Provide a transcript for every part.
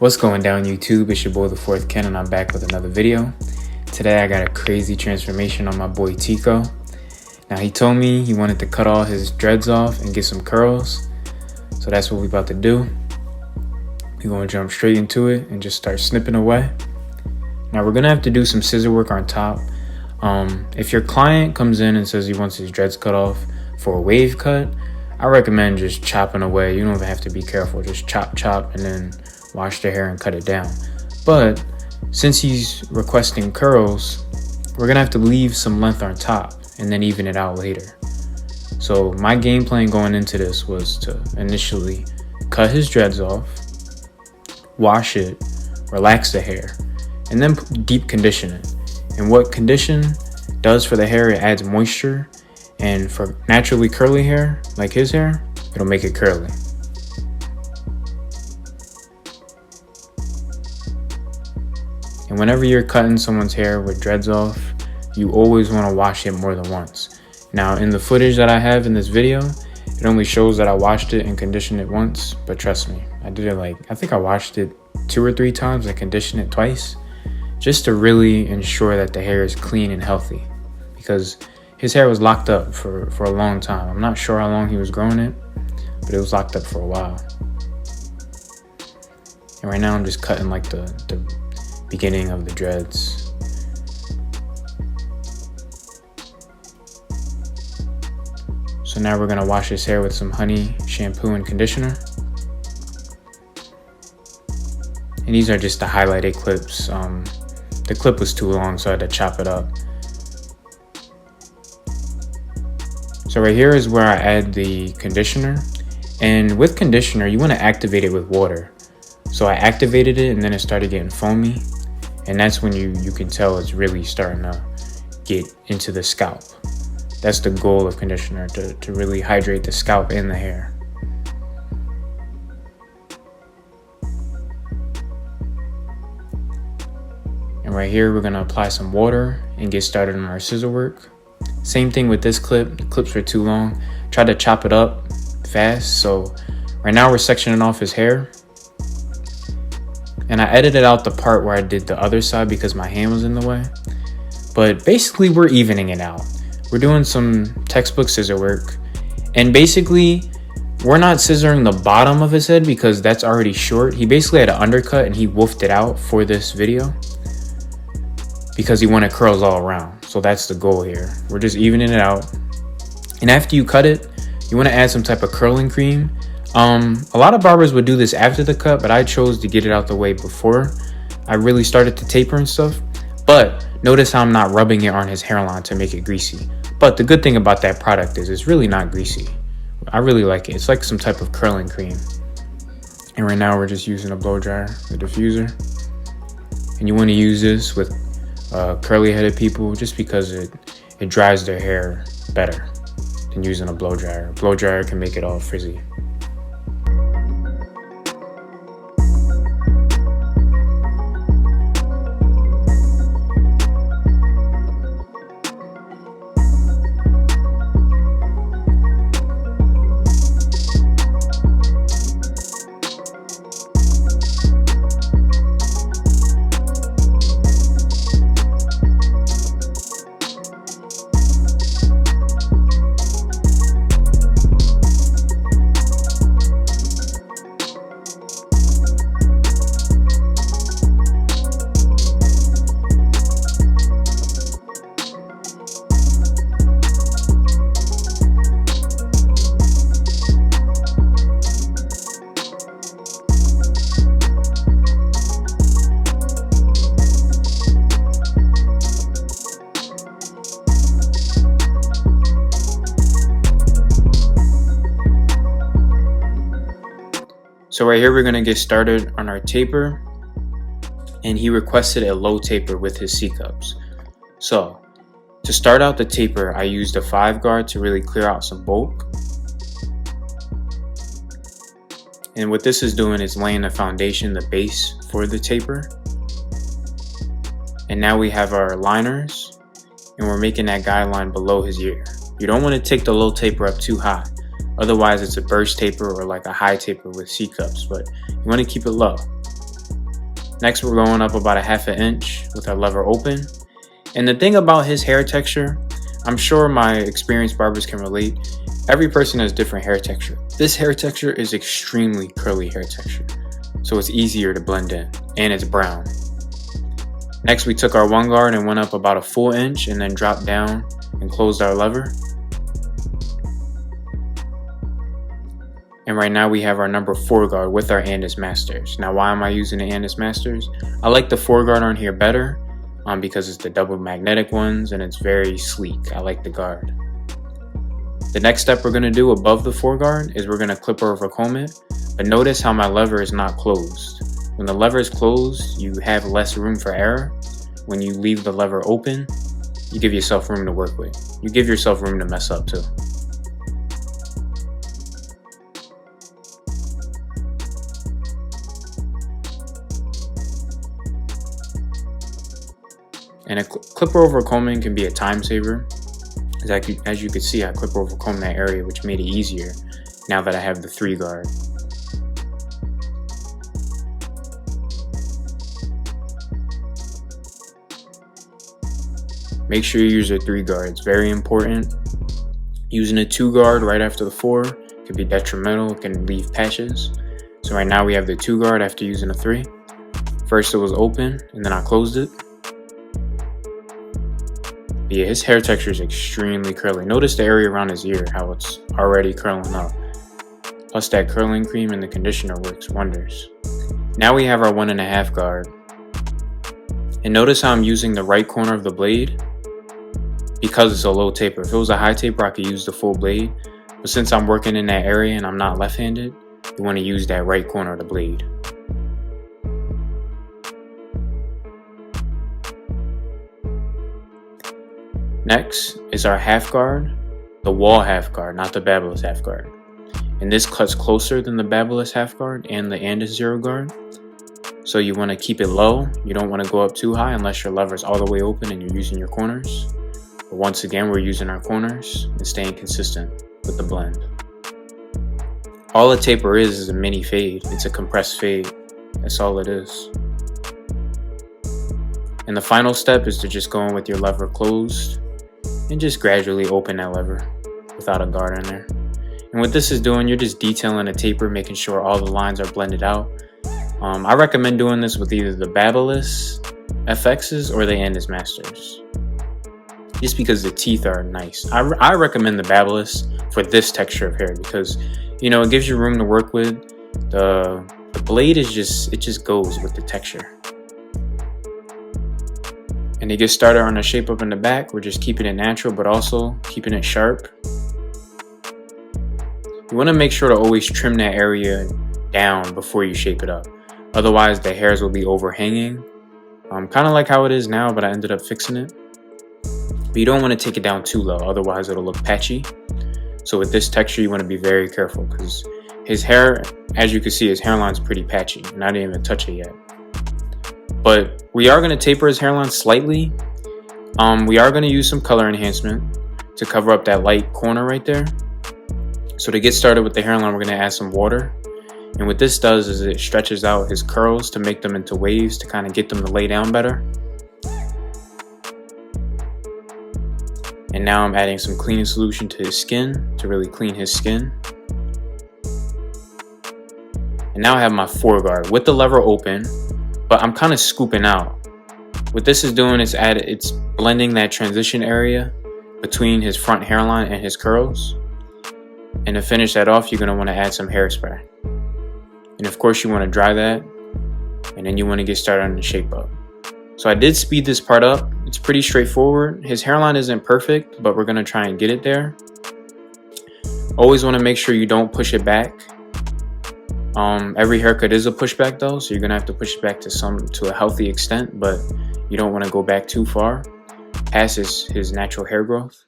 What's going down YouTube? It's your boy the Fourth Ken and I'm back with another video. Today I got a crazy transformation on my boy Tico. Now he told me he wanted to cut all his dreads off and get some curls. So that's what we about to do. We're gonna jump straight into it and just start snipping away. Now we're gonna have to do some scissor work on top. If your client comes in and says he wants his dreads cut off for a wave cut, I recommend just chopping away. You don't even have to be careful. Just chop and then wash the hair and cut it down. But since he's requesting curls, we're gonna have to leave some length on top and then even it out later. So my game plan going into this was to initially cut his dreads off, wash it, relax the hair, and then deep condition it. And what condition does for the hair, it adds moisture, and for naturally curly hair like his hair, it'll make it curly. And whenever you're cutting someone's hair with dreads off, you always want to wash it more than once. Now in the footage that I have in this video, it only shows that I washed it and conditioned it once, but trust me, I did it I think I washed it 2 or 3 times and conditioned it twice, just to really ensure that the hair is clean and healthy, because his hair was locked up for a long time. I'm not sure how long he was growing it, but it was locked up for a while. And right now I'm just cutting like the beginning of the dreads. So now we're gonna wash his hair with some honey shampoo and conditioner. And these are just the highlighted clips. The clip was too long, so I had to chop it up. So right here is where I add the conditioner. And with conditioner, you wanna activate it with water. So I activated it and then it started getting foamy. And that's when you can tell it's really starting to get into the scalp. That's the goal of conditioner, to really hydrate the scalp and the hair. And right here, we're gonna apply some water and get started on our scissor work. Same thing with this clip. The clips were too long. Tried to chop it up fast. So right now we're sectioning off his hair. And I edited out the part where I did the other side because my hand was in the way. But basically we're evening it out. We're doing some textbook scissor work. And basically we're not scissoring the bottom of his head because that's already short. He basically had an undercut and he woofed it out for this video because he wanted curls all around. So that's the goal here. We're just evening it out. And after you cut it, you want to add some type of curling cream. A lot of barbers would do this after the cut, but I chose to get it out the way before I really started to taper and stuff. But notice how I'm not rubbing it on his hairline to make it greasy. But the good thing about that product is it's really not greasy. I really like it. It's like some type of curling cream. And right now we're just using a blow dryer, the diffuser. And you want to use this with curly headed people just because it dries their hair better than using a blow dryer. A blow dryer can make it all frizzy. So right here, we're gonna get started on our taper, and he requested a low taper with his C-cups. So to start out the taper, I used a 5 guard to really clear out some bulk. And what this is doing is laying the foundation, the base for the taper. And now we have our liners, and we're making that guideline below his ear. You don't want to take the low taper up too high. Otherwise, it's a burst taper or like a high taper with C-cups, but you want to keep it low. Next, we're going up about a 1/2 inch with our lever open. And the thing about his hair texture, I'm sure my experienced barbers can relate. Every person has different hair texture. This hair texture is extremely curly hair texture, so it's easier to blend in, and it's brown. Next, we took our 1 guard and went up about a full inch and then dropped down and closed our lever. And right now we have our number 4 guard with our Andis Masters. Now, why am I using the Andis Masters? I like the 4 guard on here better because it's the double magnetic ones and it's very sleek. I like the guard. The next step we're going to do above the 4 guard is we're going to clip over comb it. But notice how my lever is not closed. When the lever is closed, you have less room for error. When you leave the lever open, you give yourself room to work with. You give yourself room to mess up too. And a clipper over combing can be a time saver. As you can see, I clipper over comb that area, which made it easier now that I have the 3 guard. Make sure you use your 3 guard, it's very important. Using a 2 guard right after the 4 can be detrimental, it can leave patches. So right now we have the 2 guard after using a 3. First it was open and then I closed it. But yeah, his hair texture is extremely curly. Notice the area around his ear, how it's already curling up. Plus that curling cream and the conditioner works wonders. Now we have our 1.5 guard. And notice how I'm using the right corner of the blade because it's a low taper. If it was a high taper, I could use the full blade. But since I'm working in that area and I'm not left-handed, you want to use that right corner of the blade. Next is our 1/2 guard, the wall 1/2 guard, not the Babyliss 1/2 guard. And this cuts closer than the Babyliss 1/2 guard and the Andis 0 guard. So you want to keep it low. You don't want to go up too high unless your lever is all the way open and you're using your corners. But once again, we're using our corners and staying consistent with the blend. All a taper is a mini fade. It's a compressed fade. That's all it is. And the final step is to just go in with your lever closed and just gradually open that lever without a guard in there. And what this is doing, you're just detailing a taper, making sure all the lines are blended out. I recommend doing this with either the Babyliss FXs or the Andis Masters, just because the teeth are nice. I recommend the Babyliss for this texture of hair because, you know, it gives you room to work with. The blade is it just goes with the texture. And to get started on the shape up in the back, we're just keeping it natural, but also keeping it sharp. You want to make sure to always trim that area down before you shape it up. Otherwise, the hairs will be overhanging. Kind of like how it is now, but I ended up fixing it. But you don't want to take it down too low, otherwise it'll look patchy. So with this texture, you want to be very careful because his hair, as you can see, his hairline's pretty patchy, and I didn't even touch it yet. But we are going to taper his hairline slightly. We are going to use some color enhancement to cover up that light corner right there. So to get started with the hairline, we're going to add some water. And what this does is it stretches out his curls to make them into waves to kind of get them to lay down better. And now I'm adding some cleaning solution to his skin to really clean his skin. And now I have my 4 guard with the lever open, but I'm kind of scooping out. What this is doing is it's blending that transition area between his front hairline and his curls. And to finish that off, you're going to want to add some hairspray. And of course, you want to dry that, and then you want to get started on the shape up. So I did speed this part up. It's pretty straightforward. His hairline isn't perfect, but we're going to try and get it there. Always want to make sure you don't push it back. Every haircut is a pushback though, so you're going to have to push it back to a healthy extent, but you don't want to go back too far past his natural hair growth.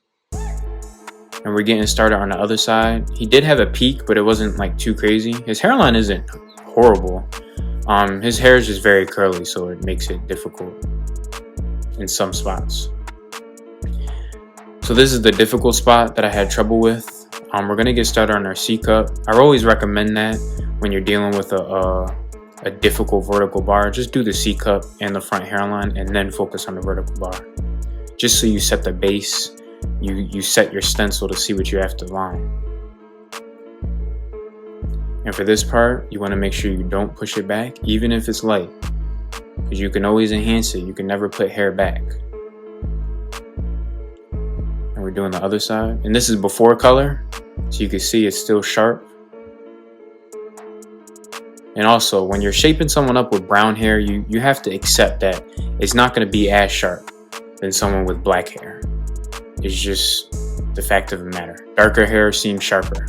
And we're getting started on the other side. He did have a peak, but it wasn't like too crazy. His hairline isn't horrible. His hair is just very curly, so it makes it difficult in some spots. So this is the difficult spot that I had trouble with. We're gonna get started on our C-cup. I always recommend that when you're dealing with a a difficult vertical bar, just do the C cup and the front hairline and then focus on the vertical bar. Just so you set the base, you set your stencil to see what you have to line. And for this part, you want to make sure you don't push it back, even if it's light, because you can always enhance it. You can never put hair back. And we're doing the other side. And this is before color, so you can see it's still sharp. And also, when you're shaping someone up with brown hair, you have to accept that it's not going to be as sharp than someone with black hair. It's just the fact of the matter. Darker hair seems sharper.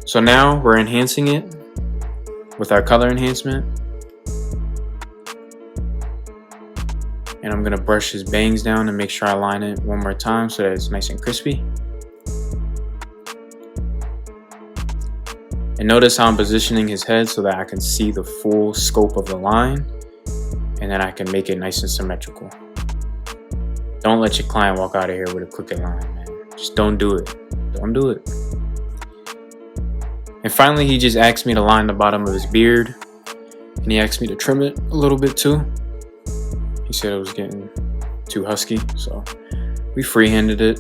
So now we're enhancing it with our color enhancement. And I'm gonna brush his bangs down and make sure I line it one more time so that it's nice and crispy. And notice how I'm positioning his head so that I can see the full scope of the line, and then I can make it nice and symmetrical. Don't let your client walk out of here with a crooked line, man. Just don't do it. Don't do it. And finally, he just asked me to line the bottom of his beard, and he asked me to trim it a little bit too. He said it was getting too husky, so we freehanded it.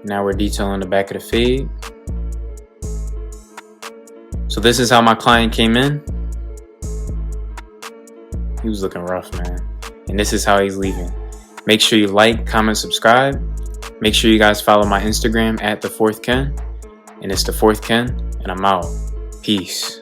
Now we're detailing the back of the fade. So this is how my client came in. He was looking rough, man. And this is how he's leaving. Make sure you like, comment, subscribe. Make sure you guys follow my Instagram at The4thKen. And it's The4thKen, and I'm out. Peace.